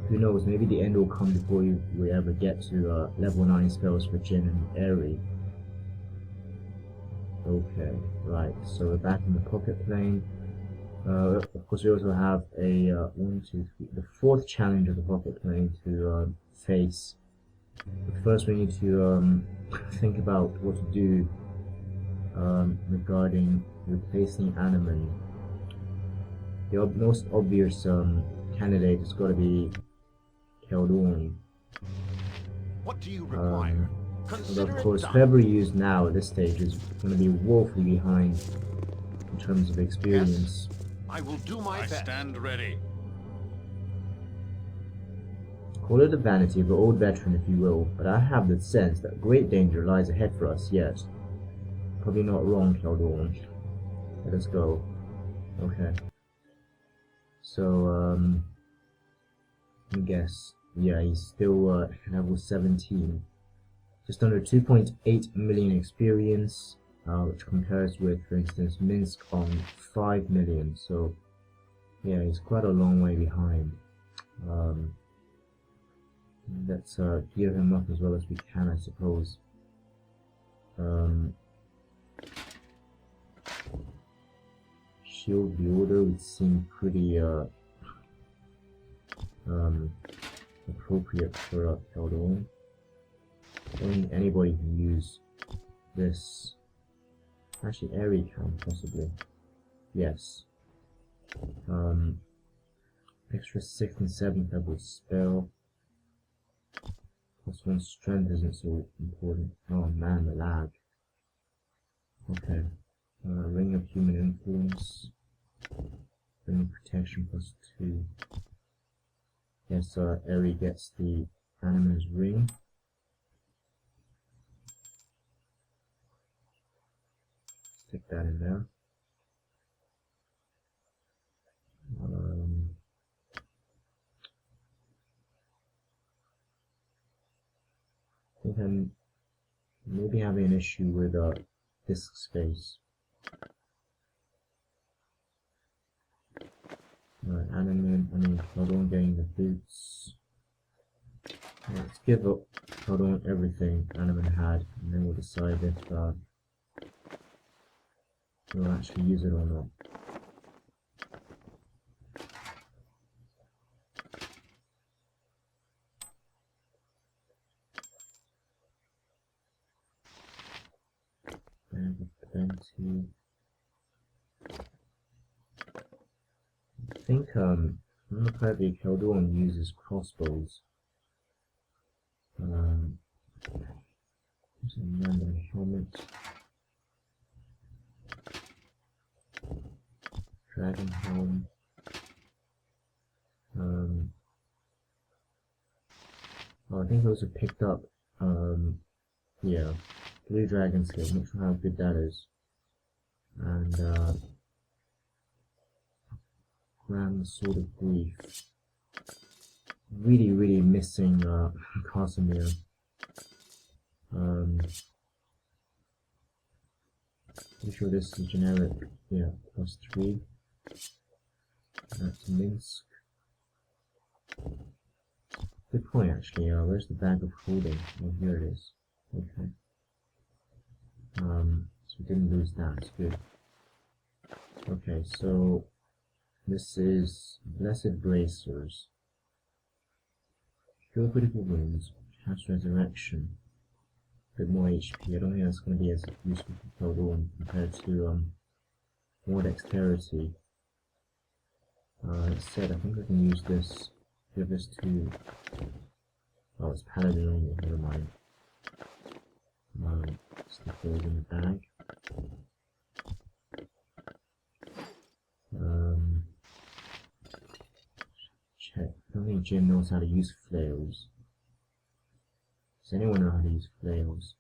Who knows, maybe the end will come before we ever get to level 9 spells for Imoen and Aerie. Okay, right, so we're back in the pocket plane. Of course, we also have a 1, 2, 3, the 4th challenge of the pocket plane to face. But first, we need to think about what to do regarding replacing Animan. The most obvious candidate has got to be Keldorn. What do you require? Although of course, whoever you use now at this stage is going to be woefully behind in terms of experience. Yes, I will do my best. Stand ready. Call it a vanity of the old veteran if you will, but I have the sense that great danger lies ahead for us yet. Probably not wrong, Keldorn. Let us go. Okay. So, I guess, yeah, he's still level 17. Just under 2.8 million experience, which compares with, for instance, Minsk on 5 million. So, yeah, he's quite a long way behind. Let's gear him up as well as we can, I suppose. Shield Baldur would seem pretty appropriate for Keldorn. I don't think anybody can use this. Actually, Aerie can possibly. Yes. Extra 6th and 7th level spell. Plus 1 strength isn't so important. Oh man, the lag. Okay. Ring of Human Influence. Ring of Protection plus 2. Yes, Aerie gets the Animan's Ring. Stick that in there. I think I'm maybe having an issue with disk space. Right, Keldorn getting the boots. Let's give up Keldorn everything Animan had, and then we'll decide if we'll actually use it or not. Bag of plenty. I think, not correctly, Keldorn uses crossbows. There's a random helmet. Dragon helm. Oh, I think those are picked up. Yeah. Blue dragon skill, not sure how good that is. And Grand Sword of Grief. Really missing Casimir. Pretty sure this is generic. Yeah, plus 3. That's Minsk. Good point actually. Where's the bag of holding? Oh, here it is. Okay. So we didn't lose that. It's good. Okay, so this is Blessed Bracers. Cure critical wounds, cast resurrection, a bit more HP. I don't think that's going to be as useful for Keldorn compared to more dexterity. That said, I think I can use this. Give this to. Oh, it's paladin only. Never mind. Stick those in the bag. Check. I don't think Jim knows how to use flails. Does anyone know how to use flails?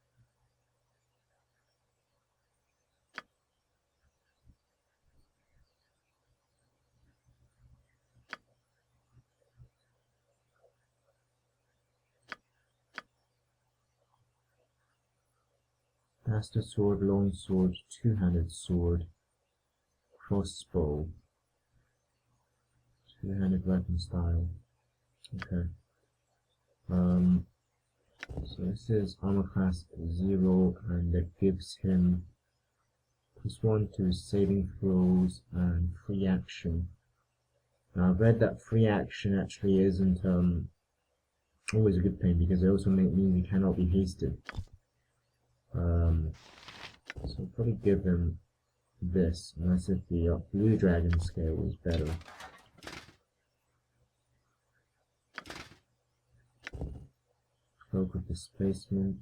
Master sword, long sword, two-handed sword, crossbow, two-handed weapon style. Okay. So this is armor class 0, and it gives him +1 to saving throws and free action. Now I've read that free action actually isn't always a good thing, because it also means he cannot be hasted. So I'll probably give him this, unless if the blue dragon scale is better. Cloak of displacement.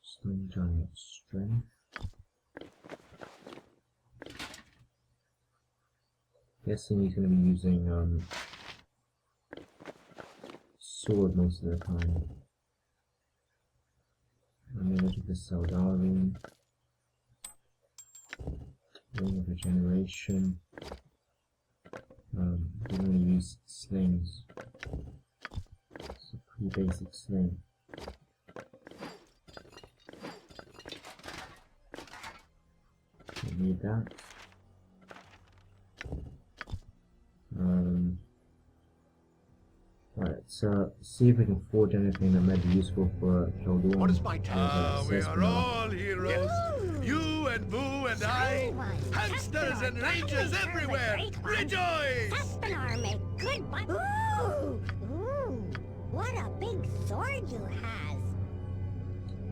Stone giant strength. Guessing he's going to be using sword most of the time. Image of the Keldorn. Ring of regeneration. We only use slings. It's a pretty basic sling. Don't need that. Right, so see if we can forge anything that might be useful for Keldorn. What is my task? We are all heroes. You and Boo and I. Hamsters and rangers everywhere. Rejoice! Setbacks make good ooh, what a big sword you has.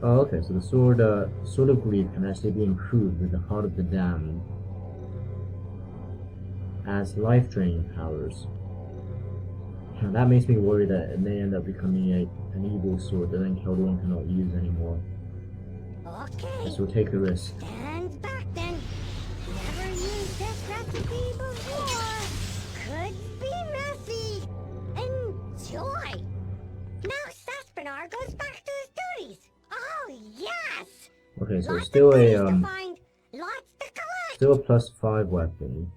Oh, okay, so the sword of grief can actually be improved with the heart of the damned as life draining powers. Now that makes me worry that it may end up becoming an evil sword that then Keldorn cannot use anymore. Okay. So we'll take the risk. Stand back then. Never used this recipe before. Could be messy. Enjoy. Now Saspinar goes back to his duties. Oh yes. Okay, so Lots it's still of goodies a to find, lots to collect. still a +5 weapon.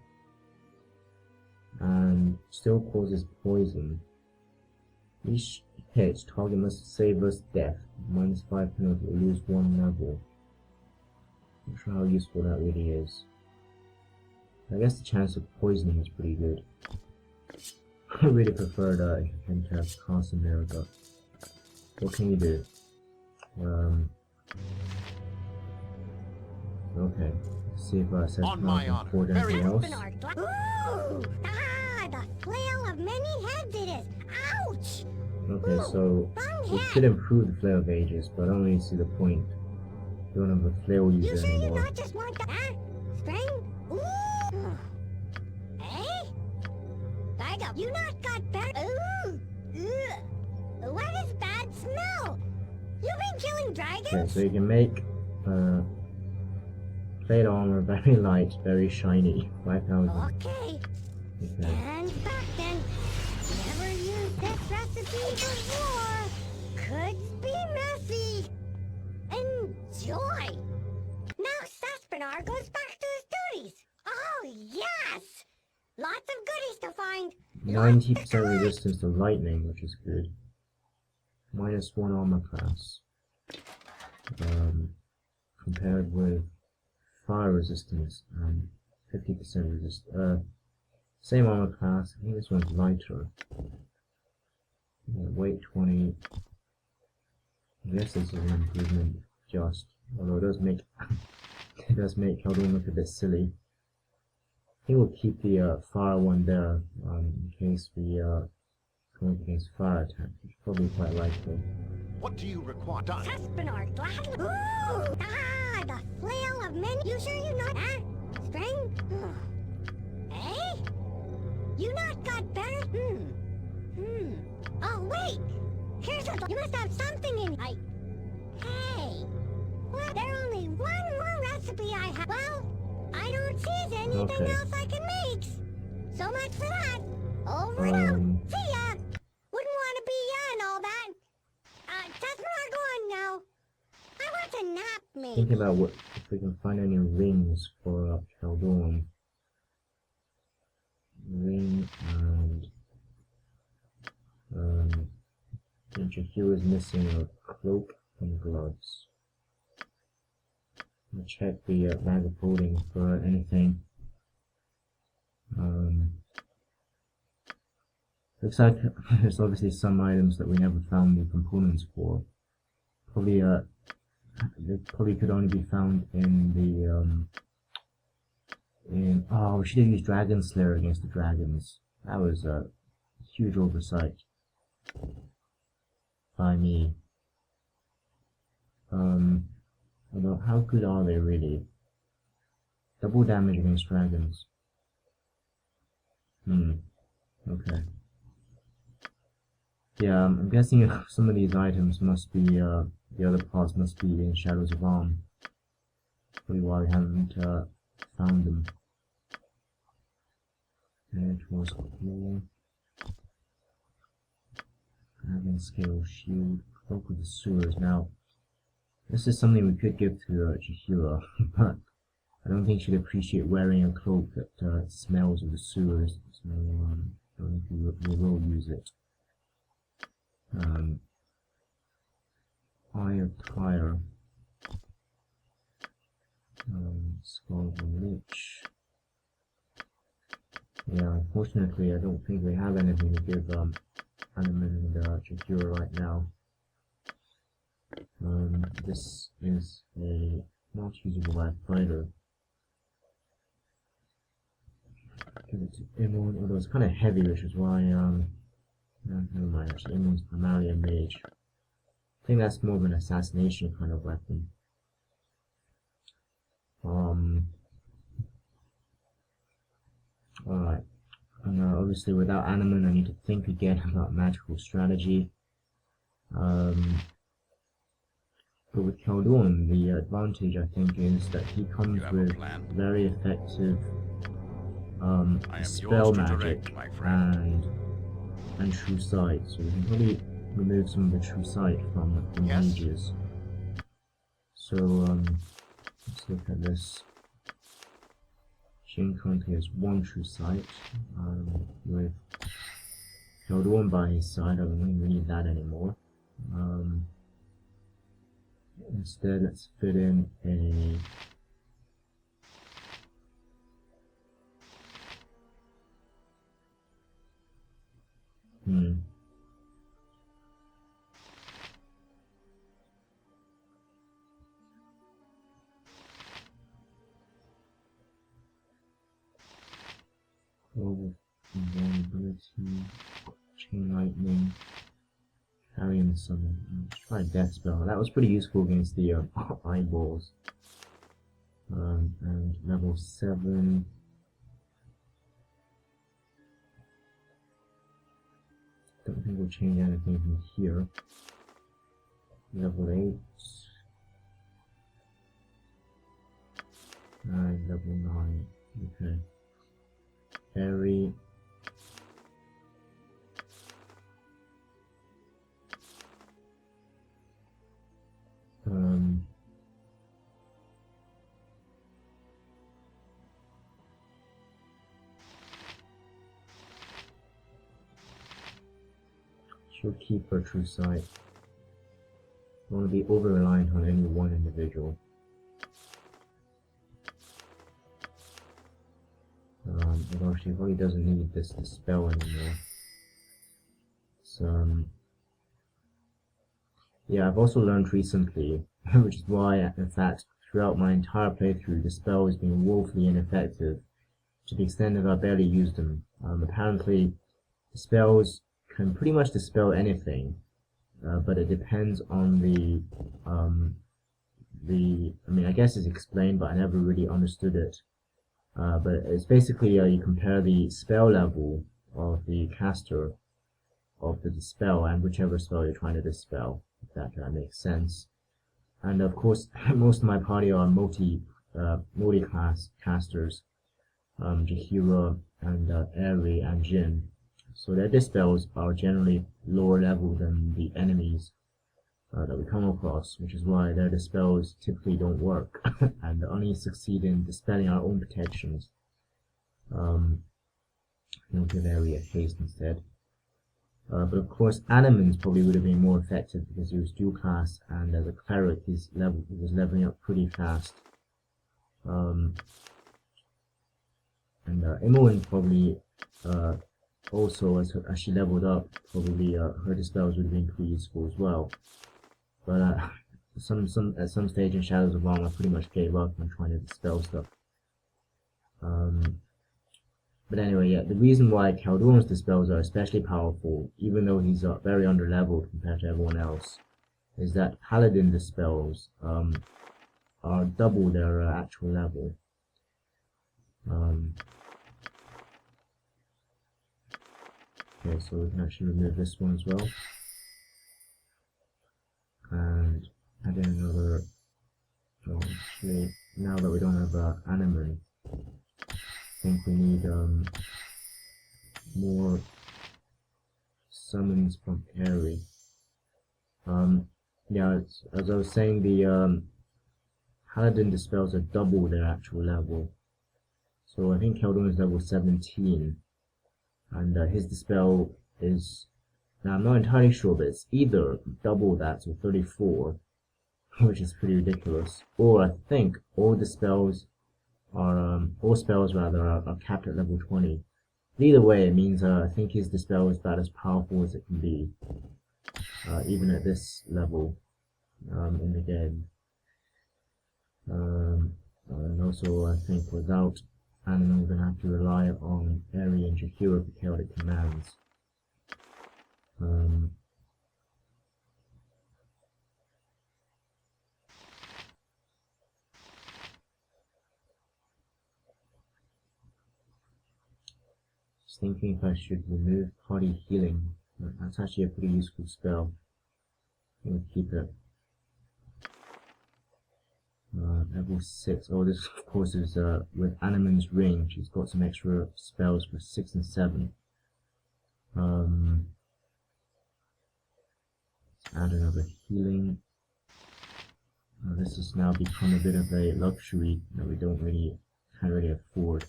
And still causes poison. Each hit, target must save us death. -5 penalty, or lose 1 level. Not sure how useful that really is. I guess the chance of poisoning is pretty good. I really preferred him to have Cast America. What can you do? Okay. Let's see if I said On my can honor. afford anything else. Ooh, the flail of many heads it is. Ouch! Okay, so we could improve the Flail of Ages, but I don't really see the point. We don't have a flail You user sure you anymore. not just want the string? Ooh. Eh? Bag up. You not got better. Ooh. Ugh. What is bad smell? You been killing dragons? Okay, so you can make plate armor very light, very shiny. 5,000. Okay. Okay. And back then. Never used this recipe before. Could be messy. Enjoy. Now Saspinar goes back to his duties. Oh yes. Lots of goodies to find. 90% resistance to lightning, which is good. -1 armor class. Compared with fire resistance and 50% same armor class. I think this one's lighter. Yeah, weight 20. I guess this is an improvement just, although it does make it does make Keldorn look a bit silly. I think we'll keep the fire one there in case we go against fire attack, which is probably quite likely. What do you require? Saspinar gladly. Ooh. The flail of men. You sure you not? String? Eh? You not got better? Oh wait. Here's a. You must have something in. Hey. What? There's only one more recipe I have. Well, I don't see anything else I can make. So much for that. Over and out. See ya. Wouldn't want to be ya and all that. Saspinar, go on now. I want a nap, mate. Thinking about what if we can find any rings for Keldorn. Ring and Jahir is missing a cloak and gloves. I'll check the bag of holding for anything. Looks like there's obviously some items that we never found the components for. Probably they probably could only be found in the oh, we should have used Dragon Slayer against the dragons. That was a huge oversight by me. Although how good are they really? Double damage against dragons. Okay. Yeah, I'm guessing some of these items must be, the other parts must be in Shadows of Arm. Probably why we haven't found them. Okay, Troll's Claw. Dragon Scale Shield. Cloak of the Sewers. Now, this is something we could give to Chihiro, but I don't think she'd appreciate wearing a cloak that smells of the sewers, so I don't think we will use it. Eye of Tyre. Skull of the Lich. Yeah, unfortunately I don't think we have anything to give Imoen and Chihiro right now. This is a not usable by fighter. Give it to Imoen, although it's kind of heavy, which is why no, never mind. Actually, Imoen's primarily a mage. I think that's more of an assassination kind of weapon. Alright. And obviously without Imoen I need to think again about magical strategy. But with Keldorn, the advantage I think is that he comes with very effective spell magic and true sight, so we can probably remove some of the true sight from mages. So let's look at this. Jin currently has 1 true sight, with Keldorn by his side. I don't think we need that anymore. Instead, let's fit in a Global Invulnerability, Chain Lightning, Carrion Summon. Let's try Death Spell. That was pretty useful against the eyeballs. And level 7. Don't think we'll change anything from here. Level 8. And level 9. Okay. Aerie. She'll keep her true sight. Don't want to be over-reliant on any one individual. Although she probably doesn't need this spell anymore. So, yeah, I've also learned recently, which is why, in fact, throughout my entire playthrough, the spell has been woefully ineffective, to the extent that I barely used them. Apparently, the spells can pretty much dispel anything, but it depends on I mean, I guess it's explained, but I never really understood it. But it's basically you compare the spell level of the caster of the dispel and whichever spell you're trying to dispel, if that makes sense. And of course, most of my party are multi-class casters, Chihiro and Aerie and Jin. So their dispels are generally lower level than the enemies that we come across, which is why their dispels typically don't work and only succeed in dispelling our own protections. We'll give Aerie a haste instead. But of course, Imoen's probably would have been more effective because he was dual class, and as a cleric, he was leveling up pretty fast. And Imoen probably also, as she leveled up, probably her dispels would have been pretty useful as well. But at some stage in Shadows of Arm, I pretty much gave up on trying to dispel stuff. But anyway, yeah, the reason why Keldorn's dispels are especially powerful, even though he's very underleveled compared to everyone else, is that Paladin dispels are double their actual level. Okay, so we can actually remove this one as well, and add in another. Oh, actually, now that we don't have Animan, I think we need more summons from Aerie. Yeah, as I was saying, the Paladin dispels are double their actual level. So I think Keldorn is level 17, and his dispel is, now I'm not entirely sure, but it's either double that, so 34, which is pretty ridiculous, or I think all spells are capped at level 20. Either way, it means I think his dispel is about as powerful as it can be, even at this level in the game. And also, I think without Animal, we're going to have to rely on Aerie and Jahira for chaotic commands. Just thinking if I should remove party healing. That's actually a pretty useful spell. I'm going to keep it. Level 6. Oh, this of course is with Animan's Ring. She's got some extra spells for 6 and 7. Let's add another healing. This has now become a bit of a luxury that we can't really afford.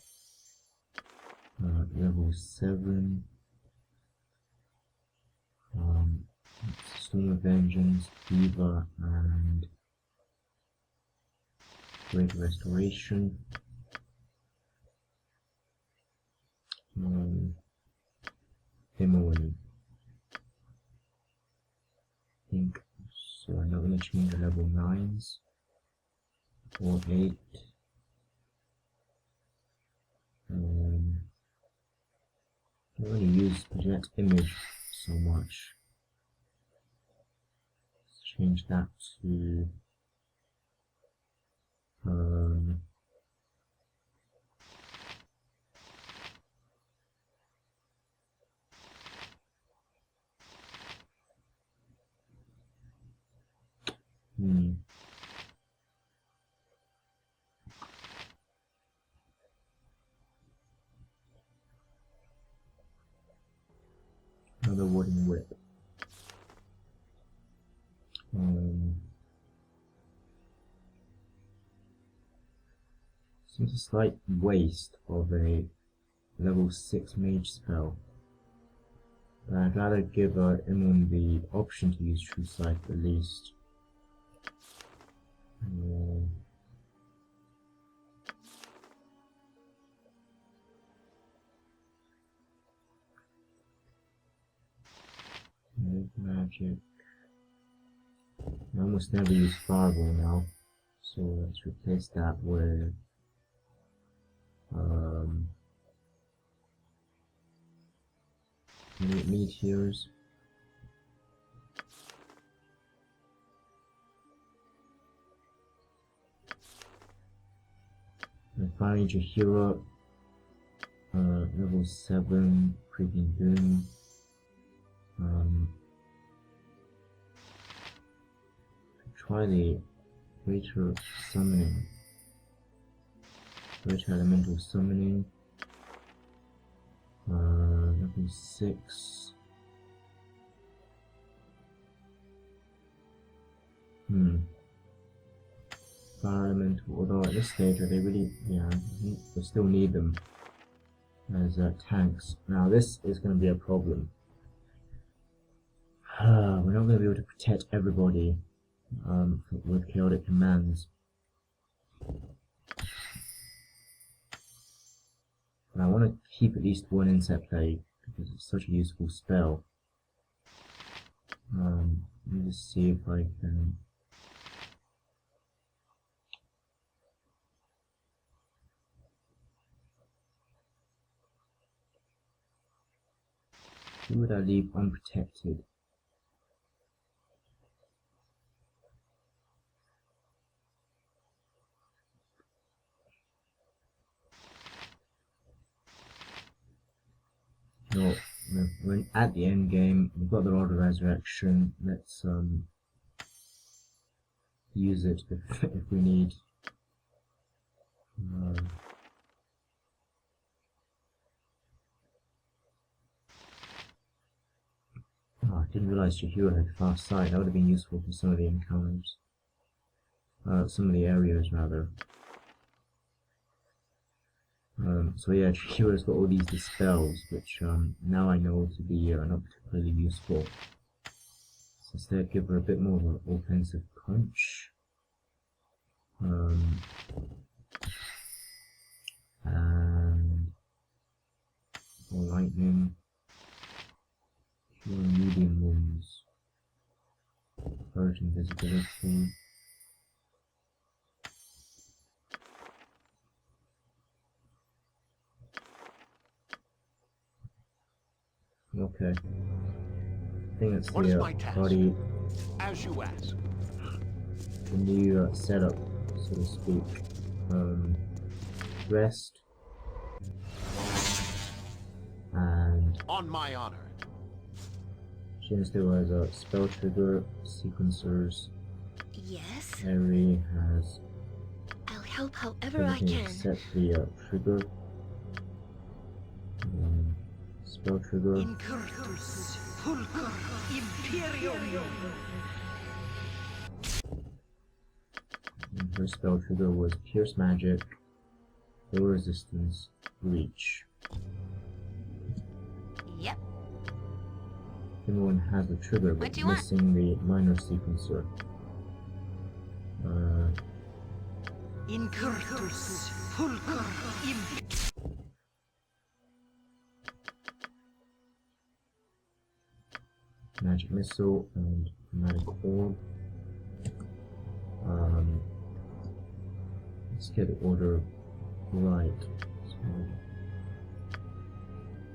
Level 7. Storm of Vengeance, Diva, and Great Restoration. Imoen. I think so. I'm not going to change the level 9s or 8. I don't really use project image so much. Let's change that to another wooden whip. Seems a slight waste of a level 6 mage spell. But I'd rather give Imoen the option to use True Sight at least. Magic. I almost never use Fireball now, so let's replace that with meteors. And finally Jahira, level 7, Creeping Doom. Try the Greater Summoning. Greater Elemental Summoning. Level 6. Fire Elemental, although at this stage they really, we still need them as tanks. Now this is going to be a problem. We're not going to be able to protect everybody with chaotic commands. But I want to keep at least one Insect Plague, because it's such a useful spell. Let me just see if I can. Who would I leave unprotected? No, we're at the end game. We've got the Rod of Resurrection. Let's use it if we need. I didn't realize your hero had fast sight. That would have been useful for some of the encounters. Some of the areas, rather. So yeah, Hero's got all these dispels, which now I know to be not particularly useful. So instead, give her a bit more of an offensive punch. And more lightning. Pure medium wounds. Purge invisibility. Okay. I think that's What is the my task? body, As you ask. the new setup, so to speak. Rest. And On my honor. Jin still has a spell trigger, sequencers. Yes, Aerie has I'll help however I everything can. except the trigger. Spell trigger. Incurtus, Fulcrum, Imperium. And her spell trigger was Pierce Magic, Low Resistance, Reach. Yep. Imoen has the trigger, What but do you want? missing the minor sequencer. Incurtus, Fulcrum, Imperium. Magic Missile and Chromatic Orb. Let's get the order right.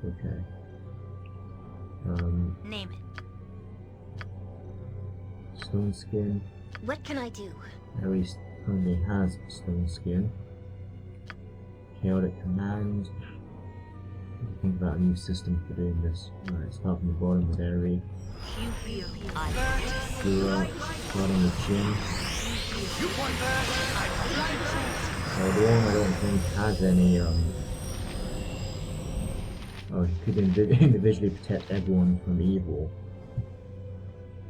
Okay. Name it. Stone Skin. What can I do? Aerie currently has Stone Skin. Chaotic Command. Think about a new system for doing this. Alright, start from the bottom with Aerie. Kira, starting with Jin. Keldorn, I don't think has any, oh, he could individually protect everyone from evil.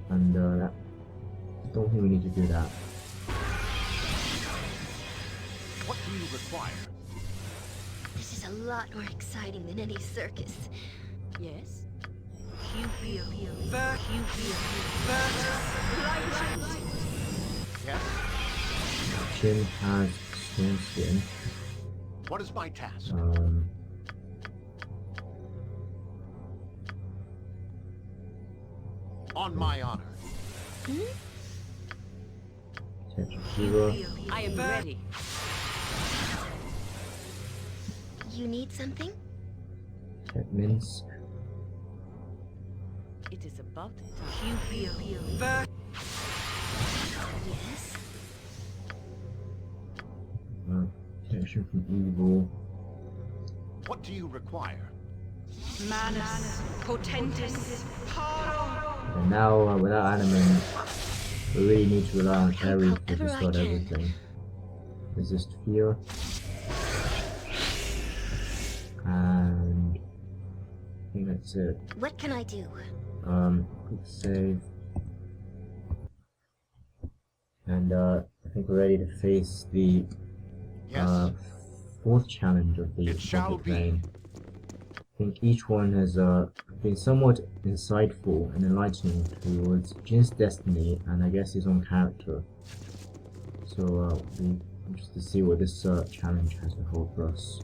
And, I don't think we need to do that. What do you require? This is a lot more exciting than any circus. Yes. Yes? Jin has Stone Skin. What is my task? On my honor. Kira. I am ready. You need something? Minsk. It is about time. Yes. Protection from evil. What do you require? Manus, Potentis, Paro. And now, without Animan, we really need to rely on Help Aerie to however I destroy can. everything. Resist fear. And I think that's it. What can I do? Quick save. And I think we're ready to face the Yes. fourth challenge of the It shall campaign. I think each one has been somewhat insightful and enlightening towards Jin's destiny and I guess his own character. So we're interested to see what this challenge has to hold for us.